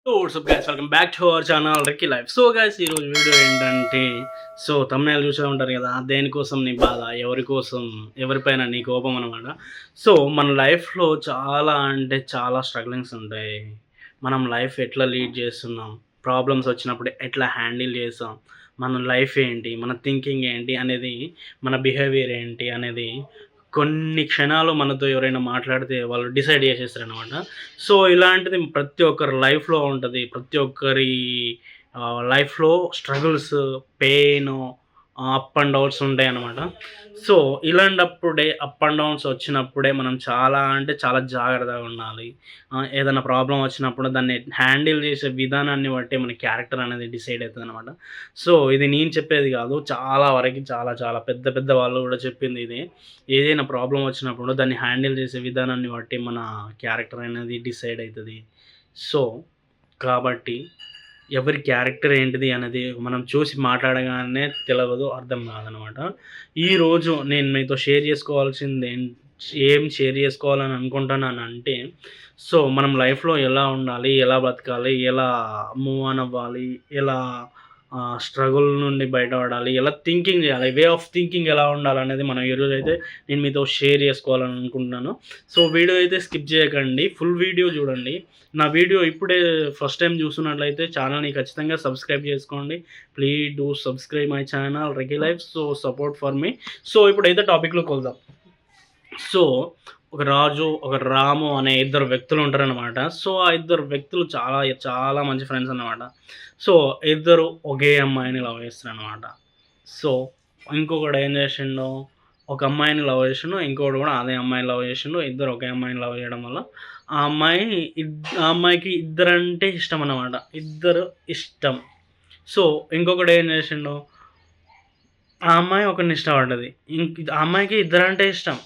WhatsApp guys, welcome back to our channel రెక్కీ life. So guys, ఈరోజు video ఏంటంటే, తమ్ముళ్ళు చూసే ఉంటారు కదా, దేనికోసం నీ బాధ, ఎవరి కోసం, ఎవరిపైన నీ కోపం అనమాట. సో మన లైఫ్లో చాలా అంటే చాలా స్ట్రగ్లింగ్స్ ఉంటాయి. మనం లైఫ్ ఎట్లా లీడ్ చేస్తున్నాం, ప్రాబ్లమ్స్ వచ్చినప్పుడు ఎట్లా హ్యాండిల్ చేస్తాం, మన లైఫ్ ఏంటి, మన థింకింగ్ ఏంటి అనేది, మన బిహేవియర్ ఏంటి అనేది కొన్ని క్షణాలు మనతో ఎవరైనా మాట్లాడితే వాళ్ళు డిసైడ్ చేసేస్తారనమాట. సో ఇలాంటిది ప్రతి ఒక్కరి లైఫ్‌లో ఉంటది. ప్రతి ఒక్కరి లైఫ్‌లో struggles, pain, up and downs ఉంటాయనమాట. సో ఇలాంటప్పుడే అప్ అండ్ డౌన్స్ వచ్చినప్పుడే మనం చాలా అంటే చాలా జాగ్రత్తగా ఉండాలి. ఏదైనా ప్రాబ్లమ్ వచ్చినప్పుడు దాన్ని హ్యాండిల్ చేసే విధానాన్ని బట్టి మన క్యారెక్టర్ అనేది డిసైడ్ అయితదనమాట. సో ఇది నేను చెప్పేది కాదు. చాలా వరకి చాలా చాలా పెద్ద పెద్ద వాళ్ళు కూడా చెప్పింది ఇదే. ఏదైనా ప్రాబ్లమ్ వచ్చినప్పుడు దాన్ని హ్యాండిల్ చేసే విధానాన్ని బట్టి మన క్యారెక్టర్ అనేది డిసైడ్ అయితది. సో కాబట్టి ఎవరి క్యారెక్టర్ ఏంటిది అనేది మనం చూసి మాట్లాడగానే తెలవదు, అర్థం కాదనమాట. ఈరోజు నేను మీతో షేర్ చేసుకోవాల్సింది ఏం షేర్ చేసుకోవాలని అనుకుంటున్నానంటే, మనం లైఫ్‌లో ఎలా ఉండాలి, ఎలా బతకాలి, ఎలా మూవ్ ఆన్ అవ్వాలి, ఎలా స్ట్రగుల్ నుండి బయటపడాలి, ఎలా థింకింగ్ చేయాలి, వే ఆఫ్ థింకింగ్ ఎలా ఉండాలనేది మనం ఈరోజైతే నేను మీతో షేర్ చేసుకోవాలని అనుకుంటున్నాను. సో వీడియో అయితే స్కిప్ చేయకండి, ఫుల్ వీడియో చూడండి. నా వీడియో ఇప్పుడే ఫస్ట్ టైం చూస్తున్నట్లయితే ఛానల్ని ఖచ్చితంగా సబ్స్క్రైబ్ చేసుకోండి. Please do subscribe my channel reiki life. So support for me. So ఇప్పుడైతే టాపిక్లోకి వెళ్దాం. సో ఒక రాజు, ఒక రాము అనే ఇద్దరు వ్యక్తులు ఉంటారనమాట. సో ఆ ఇద్దరు వ్యక్తులు చాలా చాలా మంచి ఫ్రెండ్స్ అన్నమాట. సో ఇద్దరు ఒకే అమ్మాయిని లవ్ చేస్తారనమాట. సో ఇంకొకడు ఏం చేసిండు, ఒక అమ్మాయిని లవ్ చేసిండు, ఇంకొకడు కూడా అదే అమ్మాయిని లవ్ చేసిండు. ఇద్దరు ఒకే అమ్మాయిని లవ్ చేయడం వల్ల ఆ అమ్మాయికి ఇద్దరంటే ఇష్టం అన్నమాట. ఇద్దరు ఇష్టం. సో ఇంకొకడు ఏం చేసిండు, ఆ అమ్మాయి ఒకడిని ఇష్టపడ్డది. ఆ అమ్మాయికి ఇద్దరంటే ఇష్టం.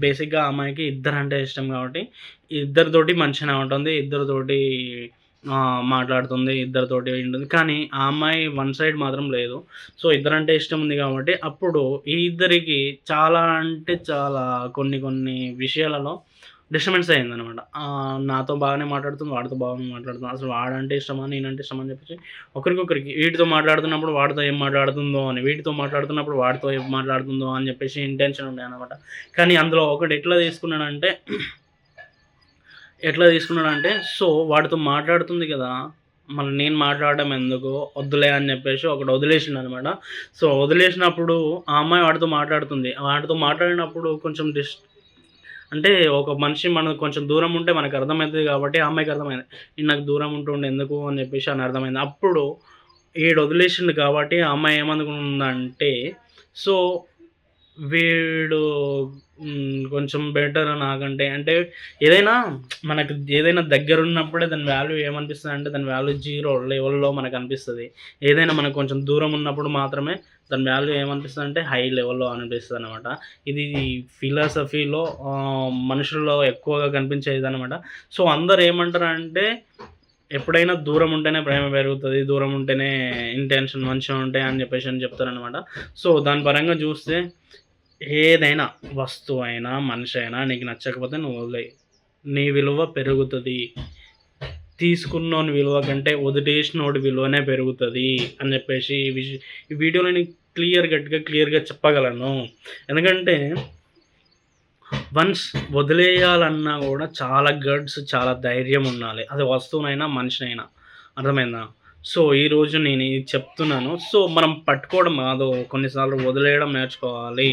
బేసిక్‌గా ఆ అమ్మాయికి ఇద్దరంటే ఇష్టం కాబట్టి, ఇద్దరితోటి మంచిగానే ఉంటుంది. ఇద్దరితోటి మాట్లాడుతుంది. ఇద్దరితోటి ఉంటుంది. కానీ ఆ అమ్మాయి వన్ సైడ్ మాత్రం లేదు. సో ఇద్దరంటే ఇష్టం ఉంది కాబట్టి, అప్పుడు ఈ ఇద్దరికి చాలా అంటే చాలా కొన్ని కొన్ని విషయాలలో డిస్టర్బెన్స్ అయిందనమాట. నాతో బాగానే మాట్లాడుతుంది, వాడితో బాగానే మాట్లాడుతుంది. అసలు వాడంటే ఇష్టమా, నేనంటే ఇష్టమా అని చెప్పేసి ఒకరికొకరికి వీటితో మాట్లాడుతున్నప్పుడు వాడితో ఏం మాట్లాడుతుందో అని, వీటితో మాట్లాడుతున్నప్పుడు వాడితో ఏం మాట్లాడుతుందో అని చెప్పేసి ఇంటెన్షన్ ఉండే అనమాట. కానీ అందులో ఒకడు ఎట్లా తీసుకున్నాడంటే, వాడితో మాట్లాడుతుంది కదా, మళ్ళీ నేను మాట్లాడడం ఎందుకు, వద్దులే అని చెప్పేసి ఒకడు వదిలేసిండనమాట. సో వదిలేసినప్పుడు ఆ అమ్మాయి వాడితో మాట్లాడుతుంది. వాడితో మాట్లాడినప్పుడు కొంచెం అంటే ఒక మనిషి మనకు కొంచెం దూరం ఉంటే మనకు అర్థమవుతది కాబట్టి, ఆ అమ్మాయికి అర్థమైంది. ఈడు నాకు దూరం ఉంటుండే ఎందుకు అని చెప్పేసి అని అర్థమైంది. అప్పుడు ఈడు వదిలేసిండు కాబట్టి ఆ అమ్మాయి ఏమనుకుందంటే, సో వీడు కొంచెం బెటర్ నాకంటే. అంటే ఏదైనా మనకు ఏదైనా దగ్గరున్నప్పుడే దాని వాల్యూ ఏమనిపిస్తదంటే, దాని వాల్యూ జీరో లెవెల్‌లో మనకనిపిస్తది. ఏదైనా మనకు కొంచెం దూరం ఉన్నప్పుడు మాత్రమే దాని వాల్యూ ఏమనిపిస్తదంటే హై లెవెల్‌లో అనిపిస్తదనమాట. ఇది ఫిలాసఫీలో మనుషుల్లో ఎక్కువగా కనిపించేదనమాట. సో అందరూ ఏమంటారంటే, ఎప్పుడైనా దూరం ఉంటేనే ప్రేమ పెరుగుతది, దూరం ఉంటేనే ఇంటెన్షన్ మంచిగా ఉంటాయి అని చెప్పేసి అని చెప్తారనమాట. సో దాని పరంగా చూస్తే ఏదైనా వస్తువైనా, మనిషి అయినా నీకు నచ్చకపోతే నువ్వు వదిలేయి. నీ విలువ పెరుగుతది. తీసుకున్నోని విలువ కంటే వదిలేసినోడి విలువనే పెరుగుతది అని చెప్పేసి ఈ వీడియోలో నేను క్లియర్‌గా చెప్పగలను. ఎందుకంటే వన్స్ వదిలేయాలన్నా కూడా చాలా గట్స్, చాలా ధైర్యం ఉండాలి. అది వస్తువునైనా, మనిషినైనా. అర్థమైందా? సో ఈరోజు నేను ఇది చెప్తున్నాను. సో మనం పట్టుకోవడం కాదు, కొన్నిసార్లు వదిలేయడం నేర్చుకోవాలి.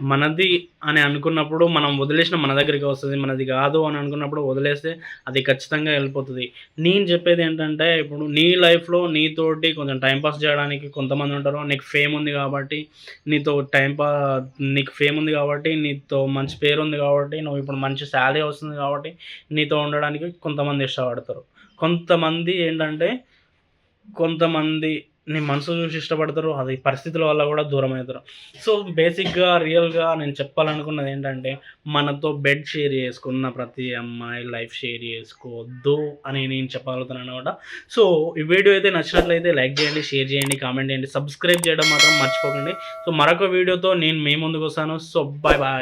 మనది అని అనుకున్నప్పుడు మనం వదిలేసినా మన దగ్గరికి వస్తది. మనది కాదు అని అనుకున్నప్పుడు వదిలేస్తే అది ఖచ్చితంగా వెళ్ళిపోతది. నేను చెప్పేది ఏంటంటే, ఇప్పుడు నీ లైఫ్‌లో నీతోటి కొంచెం టైమ్ పాస్ చేయడానికి కొంతమంది ఉంటారు. నీతో నీకు ఫేమ్ ఉంది కాబట్టి, నీతో మంచి పేరుంది కాబట్టి, నువ్వు ఇప్పుడు మంచి సాలరీ వస్తుంది కాబట్టి, నీతో ఉండడానికి కొంతమంది ఇష్టపడతారు. కొంతమంది ఏంటంటే, కొంతమంది నీ మనసు చూసి ఇష్టపడతారు. అది పరిస్థితుల వల్ల కూడా దూరమవుతారు. సో బేసిక్‌గా, రియల్‌గా నేను చెప్పాలనుకున్నది ఏంటంటే, మనతో బెడ్ షేర్ చేసుకున్న ప్రతి అమ్మాయి లైఫ్ షేర్ చేసుకోవద్దు అని నేను చెప్పగలుగుతున్నాననమాట. సో ఈ వీడియో అయితే నచ్చినట్లయితే లైక్ చేయండి, షేర్ చేయండి, కామెంట్ చేయండి, సబ్స్క్రైబ్ చేయడం మాత్రం మర్చిపోకండి. సో మరొక వీడియోతో నేను మీ ముందుకు వస్తాను. So bye bye.